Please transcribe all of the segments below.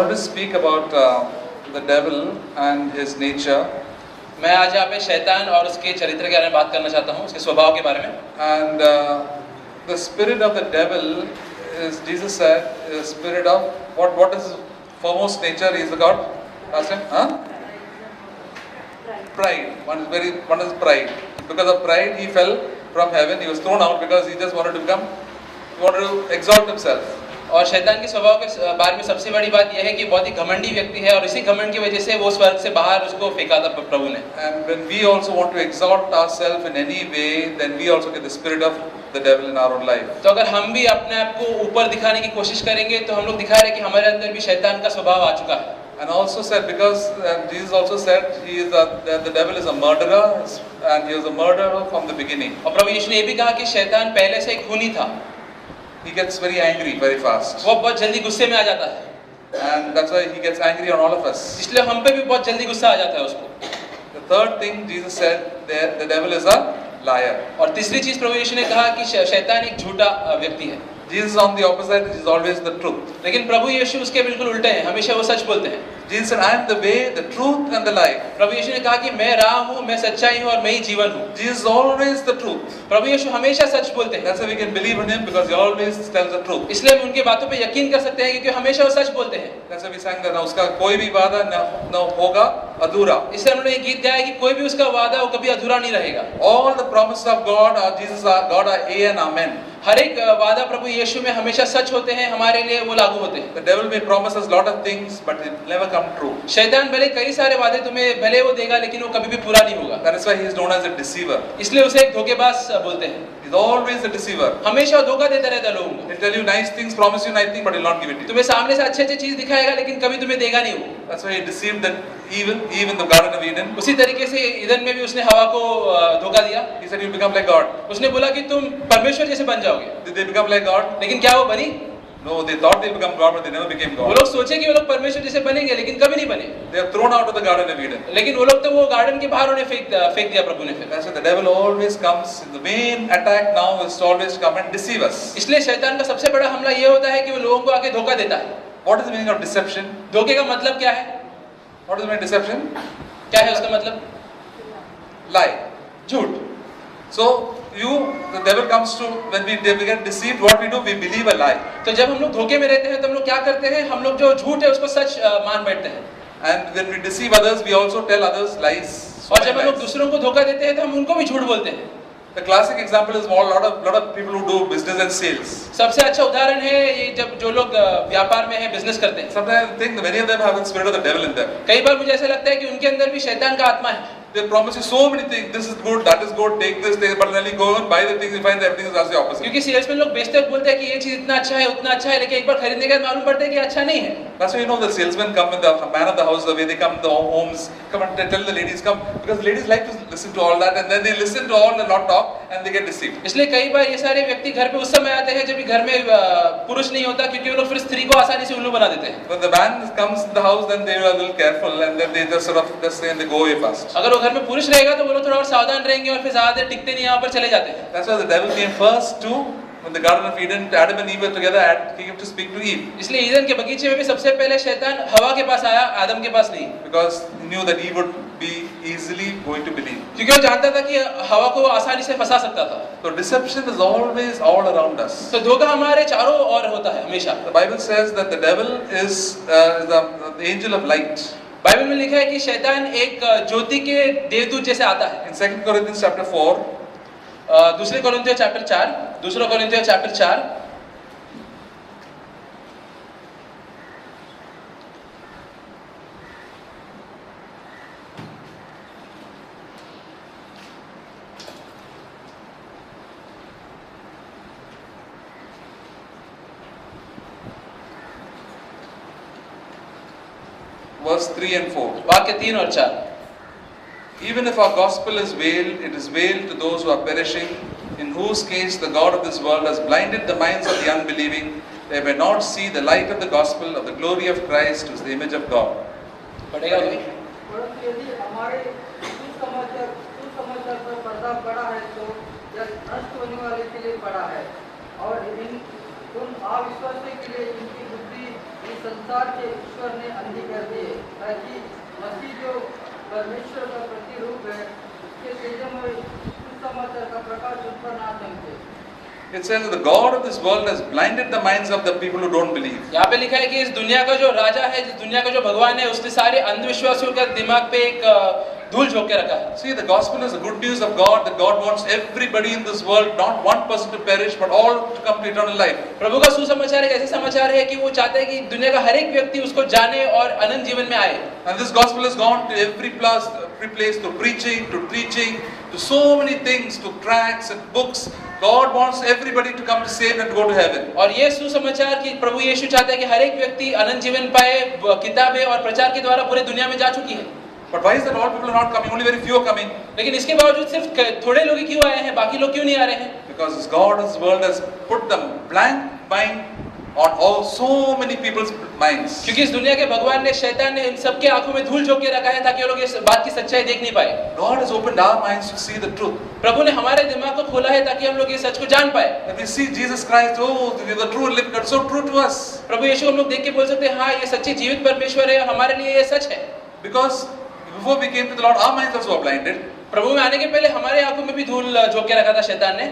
wanted to speak about the devil and his nature. मैं आज यहाँ पे शैतान और उसके चरित्र के बारे में बात करना चाहता हूँ, उसके स्वभाव के बारे में. And the spirit of the devil is, Jesus said, is spirit of what is his foremost nature? He is the God. Last time, huh? Pride. One is pride. Because of pride, he fell from heaven. He was thrown out because he just wanted to exalt himself. और शैतान के स्वभाव के बारे में सबसे बड़ी बात यह है कि बहुत ही घमंडी व्यक्ति है और इसी घमंड की वजह से वो स्वर्ग से बाहर उसको फेंका था प्रभु ने. And when we also want to exalt ourselves in any way, then we also get the spirit of the devil in our own life. तो अगर हम भी अपने आप को ऊपर दिखाने की कोशिश करेंगे तो हम लोग दिखा रहे हैं कि हमारे अंदर भी शैतान का स्वभाव आ चुका है. And also said, because Jesus also said he is the devil is a murderer, and he was a murderer from the beginning. और प्रभु यीशु ने ये भी कहा कि शैतान पहले से एक खूनी था. He gets very angry very fast. वो बहुत जल्दी गुस्से में आ जाता है. And that's why he gets angry on all of us. इसलिए हम पे भी बहुत जल्दी गुस्सा आ जाता है उसको. The third thing Jesus said, the devil is a liar. और तीसरी चीज प्रभु यीशु ने कहा कि शैतान एक झूठा व्यक्ति है. Jesus on the opposite is always the truth. लेकिन प्रभु यीशु उसके बिल्कुल उल्टे हैं, हमेशा वो सच बोलते हैं. Jesus said, I am the way, the truth and the life. प्रभु यीशु ने कहा कि मैं राह हूँ, मैं सच्चाई हूँ और मैं ही जीवन हूँ. Jesus is always the truth. प्रभु यीशु हमेशा सच बोलते हैं. That's why we can believe in him, because he always tells the truth. इसलिए हम उनकी बातों पे यकीन कर सकते हैं क्योंकि हमेशा वो सच बोलते हैं. That's why we sang that उसका कोई भी वादा न होगा अधूरा. इसलिए हमने ये गीत गाया कि कोई भी उसका वादा वो कभी अधूरा नहीं रहेगा. All the promises of God are Jesus are God are A and Amen. हर एक वादा प्रभु यीशु में हमेशा सच होते हैं, हमारे लिए वो लागू होते हैं. The devil may promise us lot of things, but it never come true. शैतान भले कई सारे वादे तुम्हें भले वो देगा लेकिन वो कभी भी पूरा नहीं होगा. That is why he is known as a deceiver. इसलिए उसे एक धोखेबाज बोलते हैं. He is always a deceiver. हमेशा धोखा देता रहता है लोगों को. He'll tell you nice things, promise you nice things, but he'll not give it to you. तुम्हें सामने से अच्छे-अच्छे चीज दिखाएगा लेकिन कभी तुम्हें देगा नहीं वो. That's why he deceived that Eve in the Garden of Eden. उसी तरीके से ईदन में भी उसने हवा को धोखा दिया. He said you become like God. उसने बोला कि तुम परमेश्वर जैसे बन जाओगे. Did they become like God? लेकिन क्या वो बनी? No, they thought they become God, but they never became वो God. लोग सोचे कि वो लोग परमेश्वर जैसे बनेंगे लेकिन कभी नहीं बने. They are thrown out of the Garden of Eden. लेकिन वो लोग तो वो गार्डन के बाहर उन्हें फेंक दिया प्रभु ने फिर. That's why the devil always comes. The main attack now is to always come and deceive us. इसलिए शैतान का सबसे बड़ा हमला ये होता है कि वो लोगों को आके धोखा देता है. What is the meaning of deception? धोखे का मतलब क्या है? What is the meaning of deception? क्या है उसका मतलब? Lie. झूठ. So the devil comes to when we get deceived. What we do? We believe a lie. तो जब हम लोग धोखे में रहते हैं तो हम लोग क्या करते हैं? हम लोग जो झूठ है उसको सच मान बैठते हैं. And when we deceive others, we also tell others lies. और जब हम लोग दूसरों को धोखा देते हैं तो हम उनको भी झूठ बोलते हैं. The classic example is lot of people who do business and sales. सबसे अच्छा उदाहरण है ये जब जो लोग व्यापार में हैं, बिजनेस करते हैं. Sometimes I think many of them have the spirit of the devil in them. कई बार मुझे ऐसा लगता है कि उनके अंदर भी शैतान का आत्मा है. They promise you so many things. This is good, that is good. Take this, but then you go and buy the things, you find that everything is just the opposite. क्योंकि सेल्समैन लोग बेचते वक्त बोलते हैं कि ये चीज इतना अच्छा है, उतना अच्छा है, लेकिन एक बार खरीदने के बाद मालूम पड़ता है कि अच्छा नहीं है. That's why you know the salesmen come and the man of the house, the way they come to the homes, come and tell the ladies come, because the ladies like to listen to all that, and then they listen to all and not talk, and they get deceived. इसलिए कई बार ये सारे व्यक्ति घर पे उस समय आते हैं जब घर में पुरुष नहीं होता, क्योंकि वो लोग फिर स्त्री को आसानी से उल्लू बना देते हैं. When the man comes in the house, then they are a little careful, and then they just sort of just say and they go away fast. अगर वो घर में पुरुष रहेगा तो वो लोग थोड़ा और सावधान रहेंगे और फिर ज्यादा देर टिकते नहीं, यहाँ पर चले जाते हैं. That's why the devil came first to when the Garden of Eden, Adam and Eve were together, and he came to speak to Eve. इसलिए ईदन के बगीचे में भी सबसे पहले शैतान हवा के पास आया, आदम के पास नहीं. Because he knew that Eve would be easily going to believe. क्योंकि वो जानता था कि हवा को आसानी से फंसा सकता था. So deception is always all around us. तो धोखा हमारे चारों ओर होता है हमेशा. The Bible says that the devil is the angel of light. Bible में लिखा है कि शैतान एक ज्योति के देवदूत जैसे आता है. In 2 Corinthians chapter 4, दूसरे कोरिन्थियों चैप्टर 4, दूसरा कोरिन्थियों चैप्टर 4 verse 3 and 4. वाक्य 3 और 4. Even if our gospel is veiled, it is veiled to those who are perishing, in whose case the God of this world has blinded the minds of the unbelieving, they may not see the light of the gospel of the glory of Christ, who is the image of God. पढ़ेगा कोई? परंतु यदि हमारे सुसमाचार पर पर्दा पड़ा है तो यह नष्ट होने वाले के लिए पड़ा है और उन अविश्वासियों के लिए इनकी बुद्धि इस संसार के ईश्वर ने अंधी कर दिए, ताकि मसीह जो परमेश्वर का प्रतिरूप है उसके तेजमय सुसमाचार का प्रकाश उस पर ना चमके। It says that the God of this world has blinded the minds of the people who don't believe. यहाँ पे लिखा है कि इस दुनिया का जो राजा है, इस दुनिया का जो भगवान है, उसने सारे अंधविश्वासियों का दिमाग पे एक धूल झोंक के रखा है। See, the gospel is the good news of God, that God wants everybody in this world, not one person to perish, but all to come to eternal life. प्रभु का सुसमाचार एक ऐसे समाचार है कि वो चाहता है कि दुनिया का हर एक व्यक्ति उसको जाने और अनंत जीवन में आए। And this gospel has gone to every place, to preaching, to teaching, to so many things, to tracts and books. God wants everybody to come to save and to go to heaven. और ये सुसमाचार कि प्रभु यीशु चाहता है कि हर एक व्यक्ति अनंत जीवन पाए, किताबें और प्रचार के द्वारा पूरे दुनिया में जा चुकी है। But why is that all people are not coming? Only very few are coming. लेकिन इसके बावजूद सिर्फ थोड़े लोग ही क्यों आए हैं, बाकी लोग क्यों नहीं आ रहे हैं? Because this God of this world has put the blank mind on all so many people's minds. क्योंकि इस दुनिया के भगवान ने, शैतान ने इन सबके आंखों में धूल झोंक के रखा है ताकि वो लोग इस बात की सच्चाई देख नहीं पाए। God has opened our minds to see the truth. प्रभु ने हमारे दिमाग को खोला है ताकि हम लोग ये सच को जान पाए। And we see Jesus Christ, oh, the true living God, so true to us. प्रभु यीशु हम लोग देख के बोल सकते हैं, हाँ ये सच्ची जीवित परमेश्वर है और हमारे लिए ये सच है। Because before we came to the Lord, our minds also were blinded. प्रभु में आने के पहले हमारे आंखों में भी धूल झोंक के रखा था शैतान ने।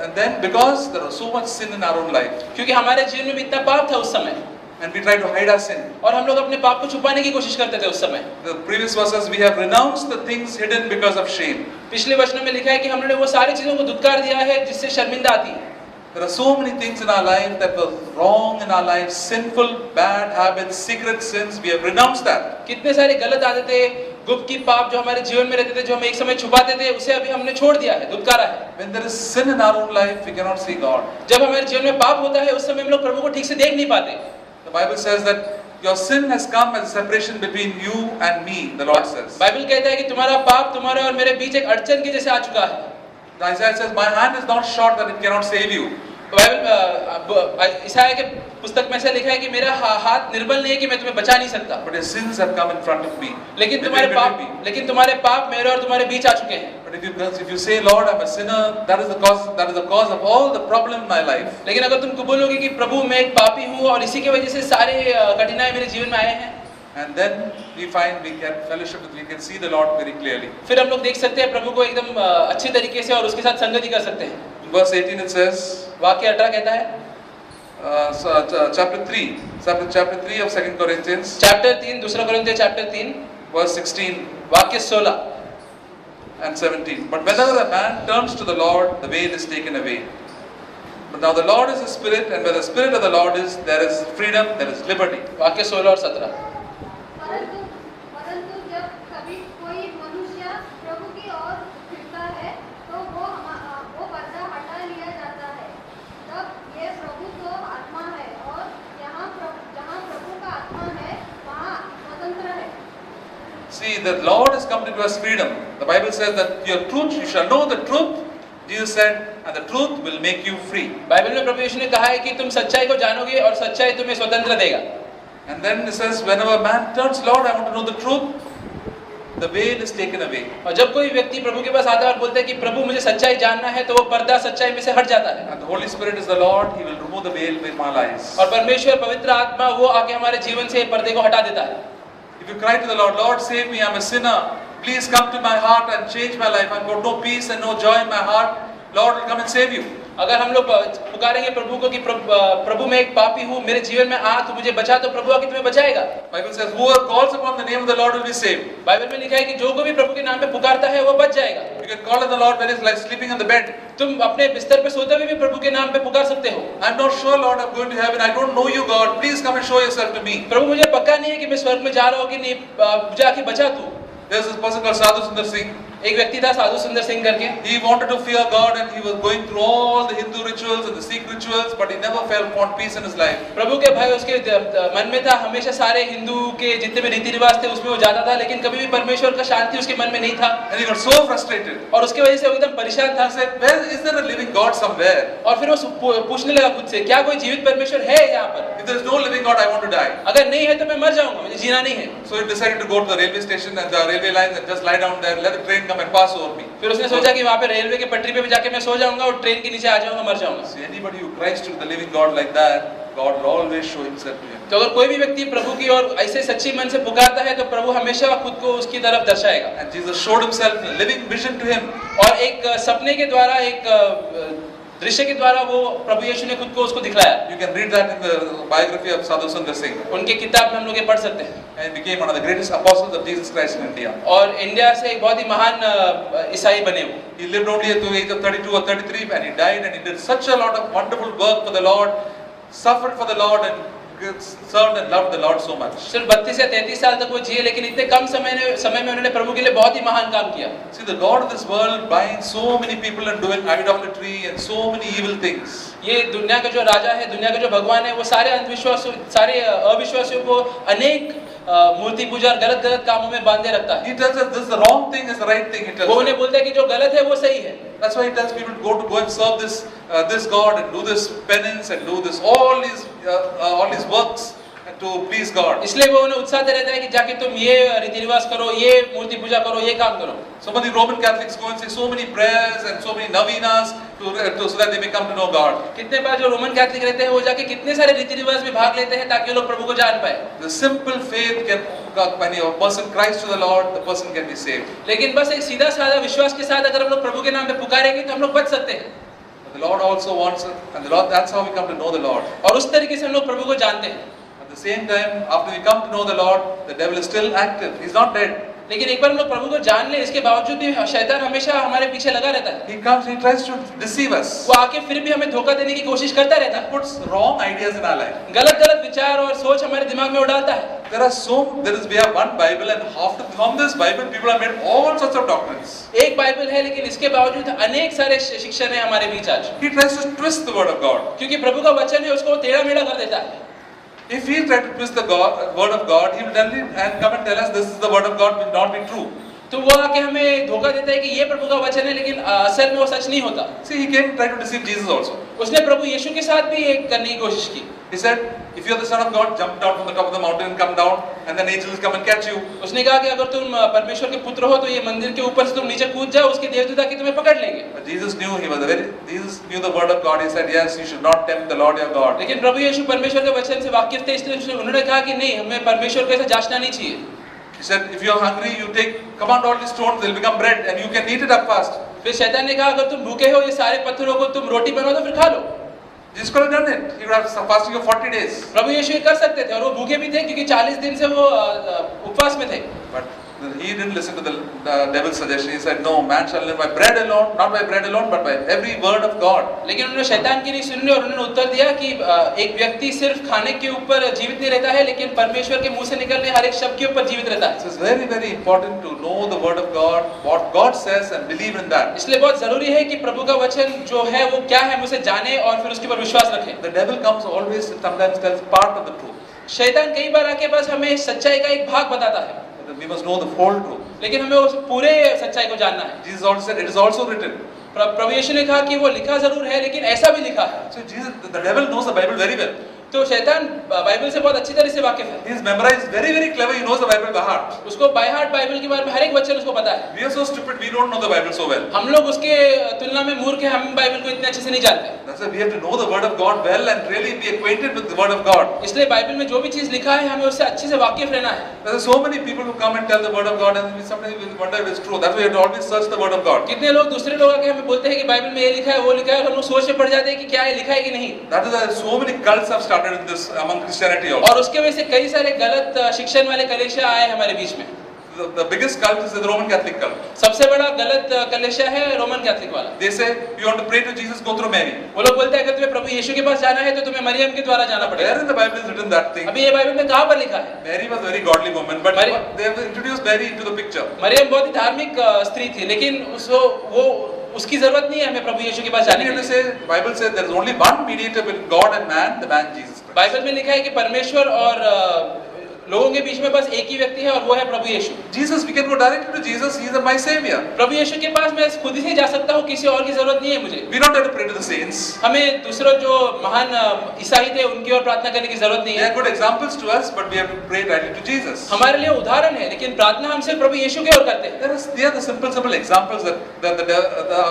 And then because there was so much sin in our own life. क्योंकि हमारे जीवन में भी इतना पाप था उस समय। And we tried to hide our sin. और हम लोग अपने पाप को छुपाने की कोशिश करते थे उस समय। The previous verses, we have renounced the things hidden because of shame. पिछले वचनों में लिखा है कि हमने वो सारी चीजों को धुतकार दिया है जिससे शर्मिंदा आती है। There are so many things in our life that were wrong in our life, sinful, bad habits, secret sins. We have renounced that. कितने सारे गलत आदतें, गुप्त की पाप जो हमारे जीवन में रहते थे, जो हम एक समय छुपाते थे, उसे अभी हमने छोड़ दिया है, धुतकारा है। When there is sin in our own life, we cannot see God. जब हमारे जीवन में पाप होता है, उस समय हम लोग प्रभु को ठीक से देख नहीं पाते। The Bible says that your sin has come as a separation between you and me, the Lord says. Bible कहता है कि तुम्हारा पाप तुम्हारे और मेरे बीच एक अड़चन के जैसे आ चुका है। Isaiah says, my hand is not short that it cannot save you. Bible Isaiah के पुस्तक में ऐसा लिखा है कि मेरा हाथ निर्बल नहीं है कि मैं तुम्हें बचा नहीं सकता। But your sins have come in front of me. लेकिन तुम्हारे पाप मेरे और तुम्हारे बीच आ चुके हैं। But if you say, Lord, I'm a sinner, that is the cause of all the problem in my life. लेकिन अगर तुम बोलोगे कि प्रभु मैं एक पापी हूँ और इसी की वजह से सारे कठिनाई मेरे जीवन में आए हैं, and then we find we can fellowship with, we can see the Lord very clearly. फिर हम लोग देख सकते हैं प्रभु को एकदम अच्छे तरीके से और उसके साथ संगति कर सकते हैं। Verse 18 it says, वाक्य 18 कहता है, chapter 3 of 2 Corinthians, चैप्टर 3 दूसरा कोरिन्थियों चैप्टर 3 verse 16 वाक्य 16 and 17. But whenever a man turns to the Lord, the veil is taken away. But now the Lord is a spirit, and where the spirit of the Lord is, there is freedom, there is liberty. वाक्य 16 और 17। परंतु जब कभी कोई मनुष्य प्रभु की ओर फिरता है तो वो पर्दा हटा लिया जाता है। तब ये प्रभु तो आत्मा है और जहाँ प्रभु का आत्मा है वहाँ स्वतंत्र है। See, the Lord has come to give us freedom. The Bible says that your truth, you shall know the truth. Jesus said, and the truth will make you free. Bible में प्रभु यीशु ने कहा है कि तुम सच्चाई को जानोगे और सच्चाई तुम्हें स्वतंत्र देगा। And then it says, whenever a man turns, Lord, I want to know the truth, the veil is taken away. और जब कोई व्यक्ति प्रभु के पास आता है और बोलता है कि प्रभु मुझे सच्चाई जानना है, तो वो पर्दा सच्चाई में से हट जाता है। And the Holy Spirit is the Lord, He will remove the veil from our lives. और परमेश्वर पवित्र आत्मा वो आके हमारे जीवन से पर्दे को हटा देता है। If you cry to the Lord, Lord, save me, I'm a sinner. Please come to my heart and change my life. I've got no peace and no joy in my heart. Lord will come and save you. अगर हम लोग पुकारेंगे प्रभु को कि प्रभु मैं एक पापी हूँ, मेरे जीवन में आ, तू मुझे बचा, तो प्रभु आके तुम्हें बचाएगा। Bible says, whoever calls upon the name of the Lord will be saved. Bible में लिखा है कि जो कोई भी प्रभु के नाम पे पुकारता है वो बच जाएगा। You can call on the Lord when He's like sleeping on the bed. तुम अपने बिस्तर पे सोते हुए भी प्रभु के नाम पे पुकार सकते हो। I'm not sure, Lord, I'm going to heaven. I don't know you, God. Please come and show yourself to me. प्रभु मुझे पक्का नहीं है कि मैं स्वर्ग में जा रहा हूँ कि नहीं, जाके बचा तू। There's this person called Sadhu Sundar Singh. एक व्यक्ति था साधु सुंदर सिंह करके। He wanted to fear God and he was going through all the Hindu rituals and the Sikh rituals, but he never found peace in his life. प्रभु के भय उसके मन में था, हमेशा सारे हिंदू के जितने भी रीति रिवाज थे उसमें वो जाता था, लेकिन कभी भी परमेश्वर का शांति उसके मन में नहीं था। And he got so frustrated. और उसके वजह से वो एकदम परेशान था। He said, "Well, is there a living God somewhere? और फिर वो पूछने लगा खुद से, क्या कोई जीवित परमेश्वर है यहाँ पर? If there is no living God, I want to die." अगर नहीं है तो मैं मर जाऊंगा, मुझे जीना नहीं है। So he decided to go to the railway station and the railway lines and just lie down there, let the train come and pass over me. फिर उसने सोचा कि वहाँ पे रेलवे के पटरी पे भी जाके मैं सो जाऊंगा और ट्रेन के नीचे आ जाऊंगा, मर जाऊंगा। See, anybody who cries to the living God like that, God will always show himself to him. तो अगर कोई भी व्यक्ति प्रभु की ओर ऐसे सच्ची मन से पुकारता है तो प्रभु हमेशा खुद को उसकी तरफ दर्शाएगा। And Jesus showed himself in a living vision to him. और एक सपने के द्वारा, एक दृश्य के द्वारा वो प्रभु यीशु ने खुद को उसको दिखलाया। You can read that in the biography of Sadhu Sundar Singh. उनके किताब में हम लोग ये पढ़ सकते हैं। And became one of the greatest apostles of Jesus Christ in India. और इंडिया से एक बहुत ही महान ईसाई बने वो। He lived only to the age of 32 or 33 and he died, and he did such a lot of wonderful work for the Lord, suffered for the Lord and served and loved the Lord so much. सिर्फ 32 या 33 साल तक वो जिए, लेकिन इतने कम समय में उन्होंने प्रभु के लिए बहुत ही महान काम किया। See, the God of this world binds so many people in doing idolatry and so many evil things. ये दुनिया का जो राजा है, दुनिया का जो भगवान है, वो सारे अविश्वासियों को अनेक मूर्ति पूजा और गलत गलत कामों में बांधे रखता है। He tells us this is the wrong thing, is the right thing. He tells वो us. उन्हें बोलता है कि जो गलत है वो सही है। That's why he tells people to go and serve this God and do this penance and do this all these works and to please God. इसलिए वो उन्हें उत्साह दे रहता है कि जाके तुम ये रीति रिवाज करो, ये मूर्ति पूजा करो, ये काम करो। Some of the Roman Catholics go and say so many prayers and so many novenas so that they may come to know God. कितने बार जो रोमन कैथलिक रहते हैं वो जाके कितने सारे रीति रिवाज में भाग लेते हैं ताकि लोग प्रभु को जान पाए। The simple faith can, when a person cries to the Lord, the person can be saved. लेकिन बस एक सीधा साधा विश्वास के साथ अगर हम लोग प्रभु के नाम पे पुकारेंगे तो हम लोग बच सकते हैं। But the Lord also wants it, and the Lord, that's how we come to know the Lord. और उस तरीके से हम लोग प्रभु को जानते हैं। At the same time, after we come to know the Lord, the devil is still active. He's not dead. लेकिन एक बार हम लोग प्रभु को जान ले, इसके बावजूद भी शैतान हमेशा हमारे पीछे लगा रहता है। He comes, he tries to deceive us. वो आके फिर भी हमें धोखा देने की कोशिश करता रहता है। Puts wrong ideas in our life. गलत विचार और सोच हमारे दिमाग में उड़ाता है। We have one Bible, and from this Bible, people have made all sorts of doctrines. एक बाइबल है, लेकिन इसके बावजूद अनेक सारे शिक्षण है हमारे बीच आज। He tries to twist the word of God. क्योंकि प्रभु का वचन है, उसको टेढ़ा मेढ़ा कर देता है। If he tried to twist the word of God, he will tell me and come and tell us this is the word of God, will not be true. तो वो आके हमें धोखा देता है कि ये प्रभु का वचन है, लेकिन असल में वो सच नहीं होता। See, he came and tried to deceive Jesus also. उसने प्रभु यीशु के साथ भी एक करने की कोशिश की। He said, if you are the son of God, jump down from the top of the mountain and come down, and then angels will come and catch you. उसने कहा कि अगर तुम परमेश्वर के पुत्र हो तो ये मंदिर के ऊपर से तुम नीचे कूद जाओ, उसके देवदूत आके तुम्हें पकड़ लेंगे। But Jesus knew the word of God. He said, yes, you should not tempt the Lord your God. लेकिन प्रभु यीशु परमेश्वर के वचन से वाकिफ थे, इसलिए उन्होंने कहा कि नहीं, हमें परमेश्वर को ऐसा जांचना नहीं चाहिए। He said, if you are hungry, command all these stones, they'll become bread, and you can eat it up fast. फिर शैतान ने कहा अगर तुम भूखे हो, ये सारे पत्थरों को तुम रोटी बनाओ तो फिर खा लो। Jesus could have done it. He would have fasting for 40 days. प्रभु यीशु ये कर सकते थे और वो भूखे भी थे क्योंकि 40 दिन से वो उपवास में थे। But he didn't listen to the devil's suggestion. He said, no, man shall live by bread alone, not by bread alone, but by every word of God. लेकिन उन्होंने शैतान की नहीं सुनी और उन्होंने उत्तर दिया कि एक व्यक्ति सिर्फ खाने के ऊपर जीवित नहीं रहता है, लेकिन परमेश्वर के मुंह से निकलने हर एक शब्द के ऊपर जीवित रहता है। So it's very, very important to know the word of God, what God says, and believe in that. इसलिए बहुत जरूरी है कि प्रभु का वचन जो है वो क्या है, हम उसे जाने और फिर उसके ऊपर विश्वास रखें। The devil comes always, sometimes tells part of the truth. शैतान कई बार आके बस हमें सच्चाई का एक भाग बताता है, But we must know the whole truth. लेकिन हमें उस पूरे सच्चाई को जानना है। Jesus also said, it is also written. प्रभु यीशु ने कहा कि वो लिखा जरूर है, लेकिन ऐसा भी लिखा है। So the devil knows the Bible very well. तो शैतान बाइबल से बहुत अच्छी तरह से वाकिफ है। He is memorized very, very clever. He knows the Bible by heart. उसको बाय हार्ट बाइबल के बारे में हर एक वचन उसको पता है। We are so stupid, we don't know the Bible so well. हम लोग उसके तुलना में मूर्ख हैं, हम बाइबल को इतने अच्छे से नहीं जानते। That's why we have to know the word of God well and really be acquainted with the word of God. इसलिए बाइबल में जो भी चीज लिखा है हमें उससे अच्छे से वाकिफ रहना है। There are so many people who come and tell the word of God, and we sometimes wonder if it's true. That's why you have to always search the word of God. कितने लोग दूसरे लोग आके हमें बोलते हैं कि Bible में ये लिखा है वो लिखा है, और हम लोग सोच में पड़ जाते हैं कि क्या ये लिखा है कि नहीं। That is why so many cults have started in this among Christianity also. और उसके वजह से कई सारे गलत शिक्षण वाले कलेशा आए हमारे बीच में। The biggest cult is the Roman Catholic cult. सबसे बड़ा गलत कलेशा है रोमन कैथलिक वाला। They say you want to pray to Jesus, go through Mary. वो लोग बोलते हैं अगर तुम्हें प्रभु यीशु के पास जाना है तो तुम्हें मरियम के द्वारा जाना पड़ेगा। Where in the Bible is written that thing? अभी ये बाइबल में कहाँ पर लिखा है? Mary was a very godly woman, but Mary- they have introduced Mary into the picture. Maryam बहुत ही धार्मिक स्त्री थी, लेकिन उसकी जरूरत नहीं है हमें प्रभु यीशु के पास जाने You की। have to say, the Bible says there is only one mediator between God and man, the man Jesus Christ. Bible में लिखा है कि परमेश्वर और लोगों के बीच में बस एक ही व्यक्ति है और वो है प्रभु यीशु। Jesus, we can go directly to Jesus. He is my savior. प्रभु यीशु के पास मैं खुद ही जा सकता हूँ, किसी और की जरूरत नहीं है मुझे। We don't have to pray to the saints. हमें दूसरों जो महान ईसाई थे उनकी ओर प्रार्थना करने की जरूरत नहीं They है। are good examples to us, but we have to pray directly to Jesus. हमारे लिए उदाहरण है, लेकिन प्रार्थना हम सिर्फ प्रभु यीशु की ओर करते हैं। They are the simple examples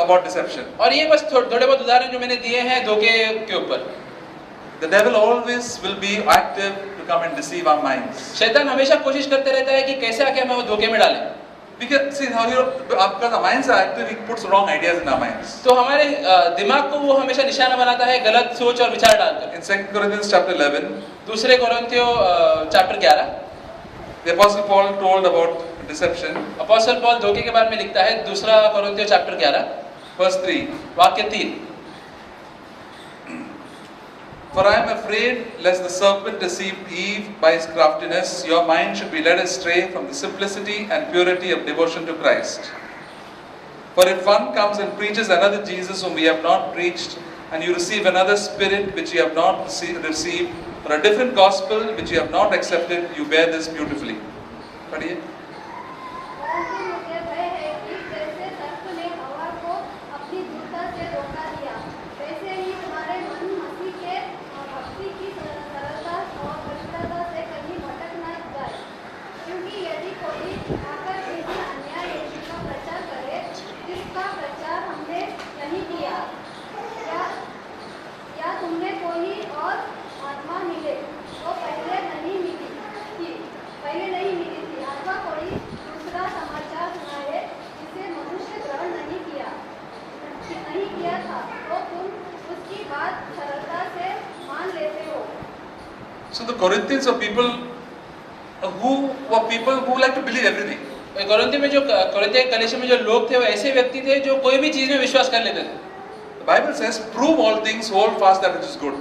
about deception. और ये बस थोड़े बहुत उदाहरण जो मैंने दिए हैं धोखे के ऊपर। The devil always will be active to come and deceive our minds. शैतान हमेशा कोशिश करते रहता है कि कैसे आके हमें वो धोखे में डाले। We can see how because our minds are active, he puts wrong ideas in our minds. तो हमारे दिमाग को वो हमेशा निशाना बनाता है गलत सोच और विचार डालकर। In 2 Corinthians chapter 11, दूसरे कोरिन्थियों chapter 11, the Apostle Paul told about deception. Apostle Paul धोखे के बारे में लिखता है, दूसरा कोरिन्थियों चैप्टर 11 Verse 3. वाक्य 3, For I am afraid lest the serpent deceived Eve by his craftiness, your mind should be led astray from the simplicity and purity of devotion to Christ. For if one comes and preaches another Jesus whom we have not preached, and you receive another spirit which you have not received, or a different gospel which you have not accepted, you bear this beautifully. पढ़िए। परंतु मुझे भय है कि जैसे सर्प ने हवा को अपनी दूरता से रोका दिया, वैसे ही हमारे मन मसीह के भक्ति की सरलता और पवित्रता से कहीं भटक न जाए। क्योंकि यदि कोई आकर किसी अन्याय यीशु का प्रचार करे, जिसका प्रचार हमने नहीं किया, या तुमने कोई और आत्मा मिले तो पहले नहीं मिली थी, अथवा कोई दूसरा समाचार सुनाए जिसे मनुष्य ग्रहण नहीं किया था, तो तुम उसकी बात सरलता से मान लेते हो। So the Corinthians were people who like to believe everything. कोरिन्थियों में जो कोरिन्थियों के कलीसिया में जो लोग थे वो ऐसे व्यक्ति थे जो कोई भी चीज में विश्वास कर लेते थे। The Bible says, "Prove all things, hold fast that which is good."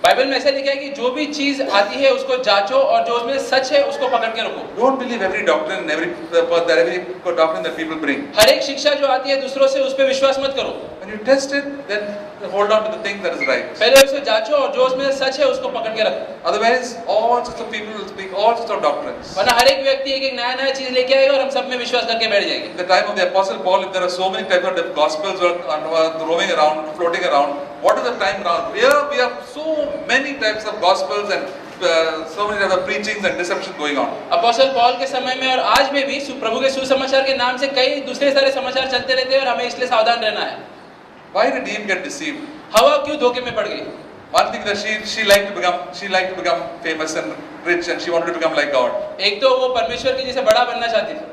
Bible में ऐसा लिखा है कि जो भी चीज आती है उसको जांचो और जो उसमें सच है उसको पकड़ के रखो। Don't believe every doctrine, every doctrine that people bring. हर एक शिक्षा जो आती है दूसरों से उस पर विश्वास मत करो। When you test it, then hold on to the thing that is right. पहले उसे जांचो और जो उसमें सच है उसको पकड़ के रखो। Otherwise, all sorts of people will speak all sorts of doctrines. वरना हर एक व्यक्ति एक नया चीज लेके आएगा और हम सब में विश्वास करके बैठ जाएंगे। In the time of the Apostle Paul, if there are so many types of gospels roaming around, floating around, what is the time now? Here we have so many types of gospels and so many types of preachings and deception going on. Apostle Paul के समय में और आज में भी प्रभु के सुसमाचार के नाम से कई दूसरे सारे समाचार चलते रहते हैं और हमें इसलिए सावधान रहना है। Why did Eve get deceived? हवा क्यों धोखे में पड़ गई? One thing that she liked to become famous and rich, and she wanted to become like God. एक तो वो परमेश्वर के जैसे बड़ा बनना चाहती थी।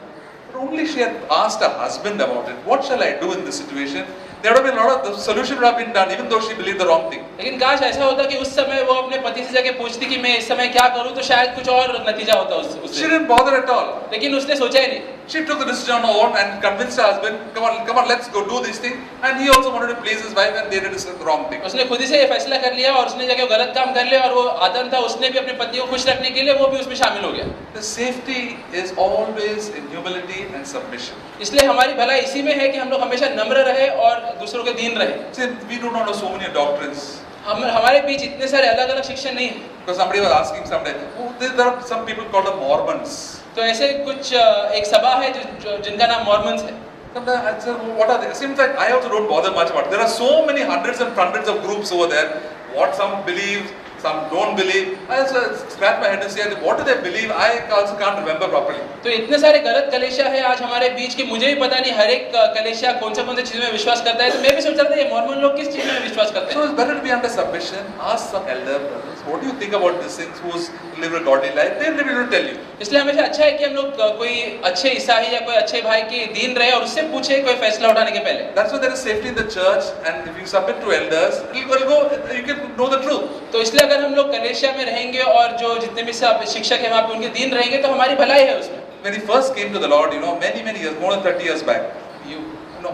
But only she had asked her husband about it. What shall I do in this situation? There would have been a lot of the solution would have been done, even though she believed the wrong thing. लेकिन काश ऐसा होता कि उस समय वो अपने पति से जाके पूछती कि मैं इस समय क्या करूं, तो शायद कुछ और नतीजा होता She उससे। didn't bother at all. लेकिन उसने सोचा ही नहीं। She took the decision on her own and convinced her husband, come on, let's go do this thing. And he also wanted to please his wife, and they did the wrong thing. उसने खुद ही से ये फैसला कर लिया और उसने जाके गलत काम कर लिया और वो आदम था, उसने भी अपने पति को खुश रखने के लिए वो भी उसमें शामिल हो गया। The safety is always in humility and submission. इसलिए हमारी भलाई इसी में है कि हम लोग हमेशा नम्र रहे और दूसरों के दीन रहे। See, we do not know so many doctrines. हमारे बीच इतने सारे अलग अलग शिक्षण नहीं है। Because somebody was asking someday, there are some people called the Mormons. तो ऐसे कुछ एक सभा है जिनका नाम मॉर्मन्स है। Sometimes I said, what are they? It seems like I also don't bother much about it. There are so many hundreds and hundreds of groups over there. What some believe, some don't believe. I also scratch my head and say, what do they believe? I also can't remember properly. तो इतने सारे गलत कलेशिया है आज हमारे बीच कि मुझे भी पता नहीं हर एक कलेशिया कौन से चीज में विश्वास करता है। तो मैं भी सोच रहा था ये मॉर्मन लोग किस चीज में विश्वास करते So हैं। it's better to be under submission. Ask some elder brothers, what do you think about these things? Who's live a godly life? They'll be able to tell you. इसलिए हमेशा अच्छा है कि हम लोग कोई अच्छे ईसाई या कोई अच्छे भाई की दीन रहे और उससे पूछे कोई फैसला उठाने के पहले। That's why there is safety in the church, and if you submit to elders, it'll go. You can know the truth. तो इसलिए अगर हम लोग कलेशिया में रहेंगे और जो जितने भी शिक्षक हैं वहाँ पे उनके दीन रहेंगे तो हमारी भलाई है उसमें। When he first came to the Lord, many years, more than 30 years back.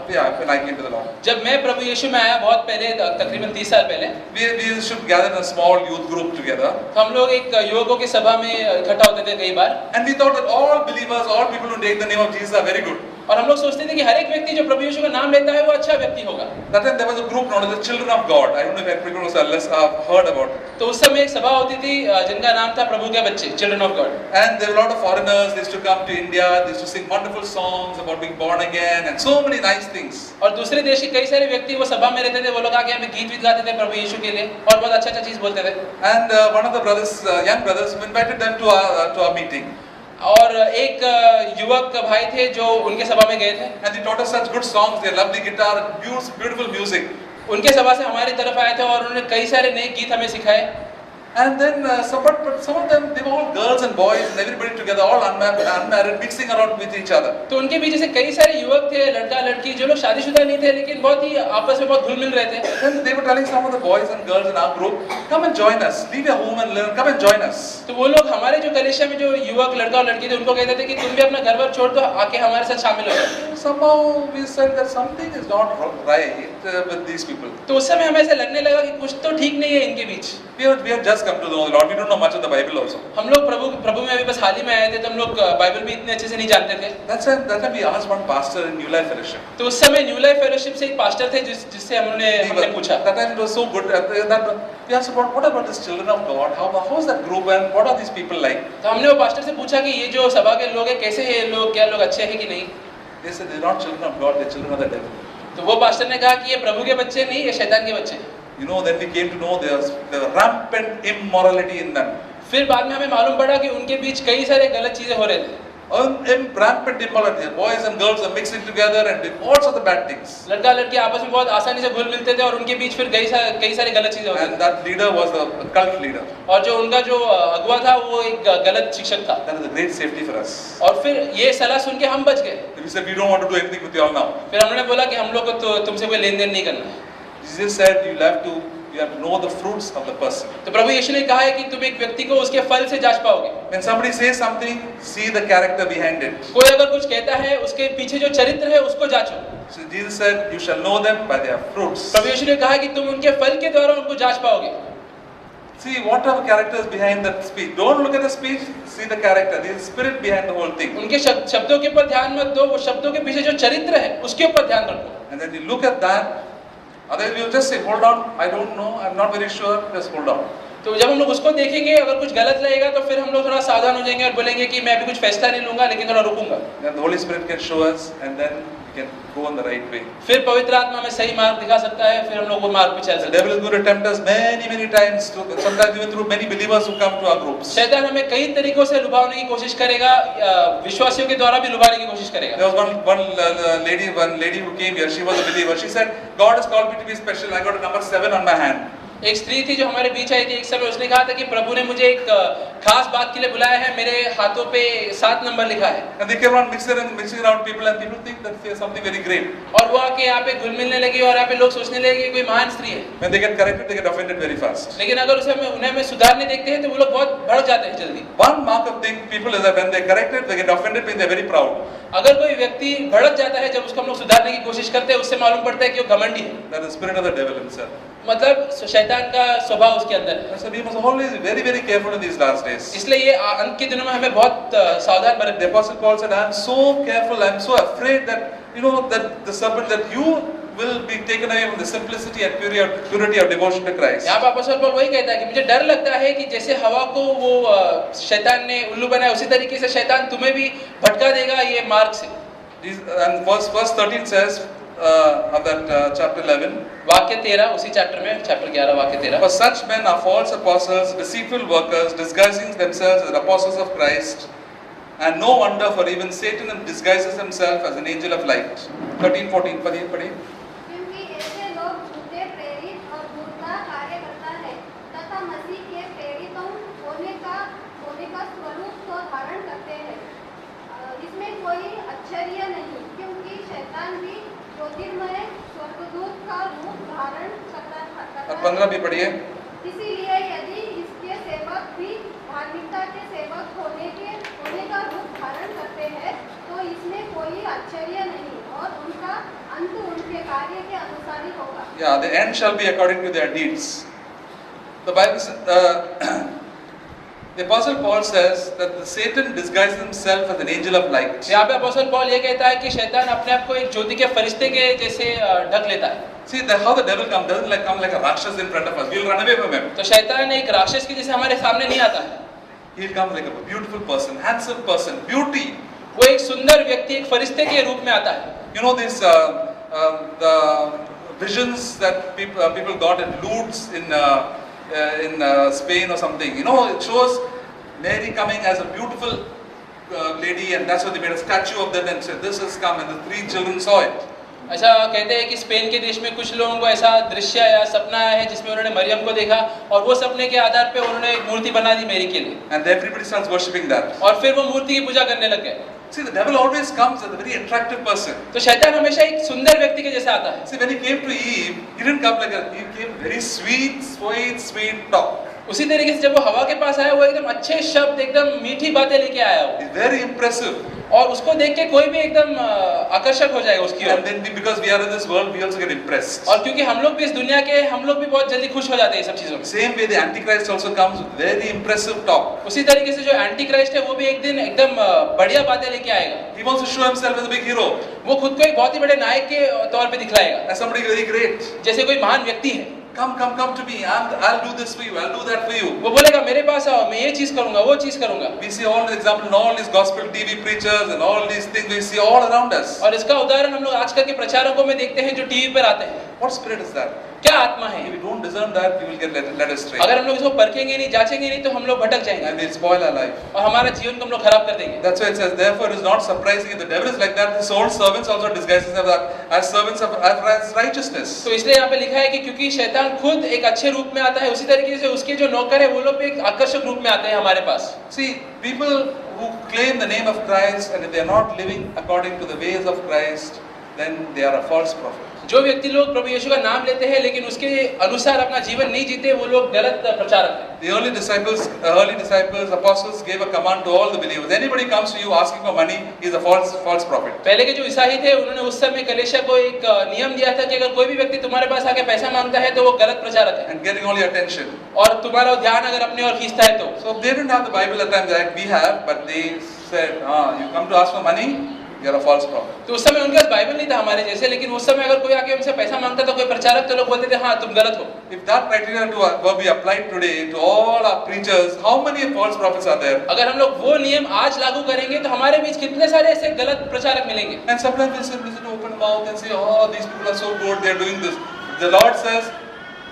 When I came to the Lord. जब मैं प्रभु यीशु में आया बहुत पहले तकरीबन 30 साल पहले, We should gather in a small youth group together. तो हम लोग एक युवकों की सभा में इकट्ठा होते थे कई बार। And we thought that all believers, all people who take the name of Jesus are very good. और हम लोग सोचते थे कि हर एक व्यक्ति जो प्रभु यीशु का नाम लेता है वो अच्छा व्यक्ति होगा। That time there was a group known as the Children of God. I don't know if people have heard about it. तो उस समय एक सभा होती थी जिनका नाम था प्रभु के बच्चे, children of God. And there were a lot of foreigners. They used to come to India. They used to sing wonderful songs about being born again and so many nice things. और दूसरे देश के कई सारे व्यक्ति वो सभा में रहते थे, वो लोग आके हमें गीत गाते थे प्रभु यीशु के लिए और बहुत अच्छा चीज बोलते थे। And one of the brothers, young brothers, invited them to our meeting. और एक युवक भाई थे जो उनके सभा में गए थे। And they taught us such good songs. They lovely guitar, beautiful music. उनके सभा से हमारी तरफ आए थे और उन्होंने कई सारे नए गीत हमें सिखाए। And then but some of them, they were all girls and boys and everybody together, all unmarried, mixing around with each other. तो उनके बीच ऐसे कई सारे युवक थे, लड़का लड़की, जो लोग शादीशुदा नहीं थे लेकिन बहुत ही आपस में बहुत घुल मिल रहे थे. Then they were telling some of the boys and girls in our group, come and join us, leave your home and learn, come and join us. तो वो लोग हमारे जो कलीसिया में जो युवक लड़का और लड़की थे उनको कहते थे कि तुम भी अपना घर वर छोड़ दो, आके हमारे साथ शामिल हो जाओ. Somehow we said that something is not right with these people. तो उस समय हमें ऐसा लगने लगा कि कुछ तो ठीक नहीं है इनके बीच. We have just come to know the Lord. We don't know much of the Bible also. हम लोग प्रभु में अभी बस हाल ही में आए थे, तो हम लोग बाइबल भी इतने अच्छे से नहीं जानते थे. That's why we asked one pastor in New Life Fellowship. तो उस समय न्यू लाइफ फेलोशिप से एक पास्टर थे जिससे हमने पूछा. That time it was so good that we asked about what about these children of God? How is that group and what are these people like? तो हमने वो पास्टर से पूछा कि ये जो सभा के लोग हैं कैसे हैं ये लोग, क्या लोग अच्छे हैं कि नहीं. They said they're not children of God, they're children of the devil. तो वो पास्टर ने कहा कि ये प्रभु के बच्चे नहीं, ये शैतान के बच्चे हैं. You know, then we came to know there was rampant immorality in them. फिर बाद में हमें मालूम पड़ा कि उनके बीच कई सारे गलत चीजें हो रहे थे. Rampant immorality. Boys and girls are mixing together and doing all sorts of bad things. लड़का लड़की आपस में बहुत आसानी से घुल मिलते थे और उनके बीच फिर कई सारी गलत चीजें होती And that leader was a cult leader. और जो उनका जो अगुवा था वो एक गलत शिक्षक था. That is a great safety for us. और फिर ये सलाह सुन के हम बच गए. We said we don't want to do anything with you all now. फिर हमने बोला कि हम लोग को तो तुमसे कोई लेन देन नहीं करना. Jesus said you have to know the fruits of the person. तो प्रभु यीशु ने कहा है कि तुम एक व्यक्ति को उसके फल से जांच पाओगे. When somebody says something, see the character behind it. कोई अगर कुछ कहता है उसके पीछे जो चरित्र है उसको जांचो. So Jesus said you shall know them by their fruits. प्रभु यीशु ने कहा कि तुम उनके फल के द्वारा उनको जांच पाओगे. See what are the characters behind that speech. Don't look at the speech, see the character. There is spirit behind the whole thing. उनके शब्दों के ऊपर ध्यान मत दो, वो शब्दों के पीछे जो चरित्र है उसके ऊपर ध्यान रखो. And then you look at that. Otherwise you just say, hold on, I don't know, I'm not very sure, just hold on. तो जब हम लोग उसको देखेंगे अगर कुछ गलत रहेगा तो फिर हम लोग थोड़ा सावधान हो जाएंगे और बोलेंगे कि मैं अभी कुछ फैसला नहीं लूंगा लेकिन थोड़ा रुकूंगा. Then the Holy Spirit can show us and then we can go on the right way. फिर पवित्र आत्मा हमें सही मार्ग दिखा सकता है, फिर हम लोग वो मार्ग पे चल The सकते हैं. devil is going to tempt us many times, sometimes even through many believers who come to our groups. शैतान हमें कई तरीकों से लुभाने की कोशिश करेगा, विश्वासियों के द्वारा भी लुभाने की कोशिश करेगा. There was one lady who came here, she was a believer. She said, God has called me to be special. I got a number 7 on my hand. एक स्त्री थी जो हमारे बीच आई थी एक समय, उसने कहा था कि प्रभु ने मुझे एक खास बात के लिए बुलाया है, मेरे हाथों पे 7 नंबर लिखा है. And they came around mixing around people and people think that there's something very great. और वो आके यहाँ पे घुल मिलने लगी और यहाँ पे लोग सोचने लगे कि कोई महान स्त्री है. When they get corrected, they get offended very fast. लेकिन अगर उन्हें हमें सुधारने देखते हैं तो वो लोग बहुत भड़क जाते हैं जल्दी. One mark of people is that when they corrected, they get offended when they're very proud. अगर कोई व्यक्ति भड़क जाता है जब उसको हम लोग सुधारने की कोशिश करते हैं, उससे मालूम पड़ता है कि वो घमंडी है. That is the spirit of the devil himself. मतलब शैतान का स्वभाव उसके अंदर है. So we must always be very careful in these last days. इसलिए ये अंत के दिनों में हमें बहुत सावधान बरतने. The Apostle Paul said, I am so careful, I am so afraid that that the serpent, that you will be taken away from the simplicity and purity of devotion to Christ. यहाँ पर अपोस्तल पौल वही कहता है कि मुझे डर लगता है कि जैसे हवा को वो शैतान ने उल्लू बनाया उसी तरीके से शैतान तुम्हें भी भटका देगा ये मार्ग से. And verse 13 says of that chapter 11. वाक्य 13 उसी चैप्टर में, चैप्टर 11 वाक्य 13. For such men are false apostles, deceitful workers, disguising themselves as apostles of Christ. And no wonder, for even Satan disguises himself as an angel of light. 13-14 पढ़िए. क्योंकि ऐसे लोग झूठे प्रेरित और झूठा कार्य करता है तथा मसीह के प्रेरितों होने का स्वरूप को धारण करते हैं. इसमें कोई आश्चर्य नहीं, क्योंकि शैतान भी ज्योतिर्मय स्वर्गदूत का रूप धारण करता है. और 15 भी पढ़िए. इसीलिए यदि इसके सेवक भी धार्मिकता के सेवक होने का रूप धारण करते हैं तो इसमें कोई आश्चर्य नहीं और उनका अंत उनके कार्य के अनुसार ही होगा. Yeah, the end shall be according to their deeds. The Bible says, the Apostle Paul says that Satan disguises himself as an angel of light. यहाँ पे अपोस्तल पौल ये कहता है कि शैतान अपने आप को एक ज्योति के फरिश्ते के जैसे ढक लेता है. See how the devil doesn't come like a rakshas in front of us. We'll run away from him. तो शैतान एक राक्षस की जैसे हमारे सामने नहीं आता है. He'll come like a beautiful person, handsome person, beauty. वो एक सुंदर व्यक्ति एक फरिश्ते के रूप में आता है. You know this the visions that people got in Lourdes in Spain or something. You know, it shows Mary coming as a beautiful lady, and that's why they made a statue of that and said, "This has come," and the 3 children saw it. ऐसा कहते हैं कि Spain के देश में कुछ लोगों को ऐसा दृश्य या सपना आया है जिसमें उन्होंने मरियम को देखा और वो सपने के आधार पे उन्होंने एक मूर्ति बना दी मेरी के लिए And everybody starts worshipping that. और फिर वो मूर्ति की पूजा करने लग गए। See, the devil always comes as a very attractive person. तो शैतान हमेशा एक सुंदर व्यक्ति के जैसे आता है। See, when he came to Eve, he didn't come like a, he came very sweet talk. उसी तरीके से जब वो हवा के पास आया वो एकदम अच्छे शब्द एकदम मीठी बातें लेके आया वो He's very impressive. और उसको देख के कोई भी एकदम आकर्षक हो जाएगा उसकी ओर। And then because we are in this world, we also get impressed. और क्योंकि हम लोग भी इस दुनिया के हम लोग भी बहुत जल्दी खुश हो जाते हैं सब चीजों में। Same way the Antichrist also comes with very impressive talk. उसी तरीके से जो एंटी क्राइस्ट है वो भी एक दिन एकदम बढ़िया बातें लेके आएगा। He wants to show himself as a big hero, वो खुद को एक बहुत ही बड़े नायक के तौर पे दिखलाएगा, as somebody very great. जैसे कोई महान व्यक्ति है। Come to me. I'll do this for you. I'll do that for you. वो बोलेगा मेरे पास आओ, मैं ये चीज करूंगा, वो चीज करूंगा। We see all the example in all these gospel TV preachers and all these things we see all around us. और इसका उदाहरण हम लोग आजकल के प्रचारकों में देखते हैं जो टीवी पर आते हैं। What spirit is that? क्या आत्मा है? If we don't discern that, we will get led astray. अगर हम लोग इसको परखेंगे नहीं, जांचेंगे नहीं तो हम लोग भटक जाएंगे And we'll spoil our life. और हमारा जीवन को हम लोग खराब कर देंगे। That's why it says, therefore it is not surprising if the devil is like that, his own servants also disguise themselves as servants of righteousness. तो इसलिए यहाँ पे लिखा है कि क्योंकि शैतान खुद एक अच्छे रूप में आता है, उसी तरीके से उसके जो नौकर है वो लोग भी एक आकर्षक रूप में आते हैं हमारे पास। See, people who claim the name of Christ and if they are not living according to the ways of Christ, then they are a false prophet. जो व्यक्ति लोग प्रभु यीशु का नाम लेते हैं लेकिन उसके अनुसार अपना जीवन नहीं जीते वो लोग गलत प्रचारक हैं। The early disciples, apostles gave a command to all the believers. Anybody comes to you asking for money, he is a false prophet. पहले के जो ईसाई थे उन्होंने उस समय कलीसिया को एक नियम दिया था कि अगर कोई भी व्यक्ति तुम्हारे पास आके पैसा मांगता है तो वो गलत प्रचारक है And getting all your attention. और तुम्हारा ध्यान अगर अपने ओर खींचता है तो। So they didn't have the Bible at times like we have, but they said, you come to ask for money, you are a false prophet. तो उस समय उनके पास बाइबल नहीं था हमारे जैसे, लेकिन उस समय अगर कोई आके उनसे पैसा मांगता तो कोई प्रचारक तो लोग बोलते थे हाँ तुम गलत हो। If that criteria were be applied today to all our preachers, how many false prophets are there? अगर हम लोग वो नियम आज लागू करेंगे तो हमारे बीच कितने सारे ऐसे गलत प्रचारक मिलेंगे। And sometimes we listen to open mouth and say, oh, these people are so good, they are doing this. The Lord says,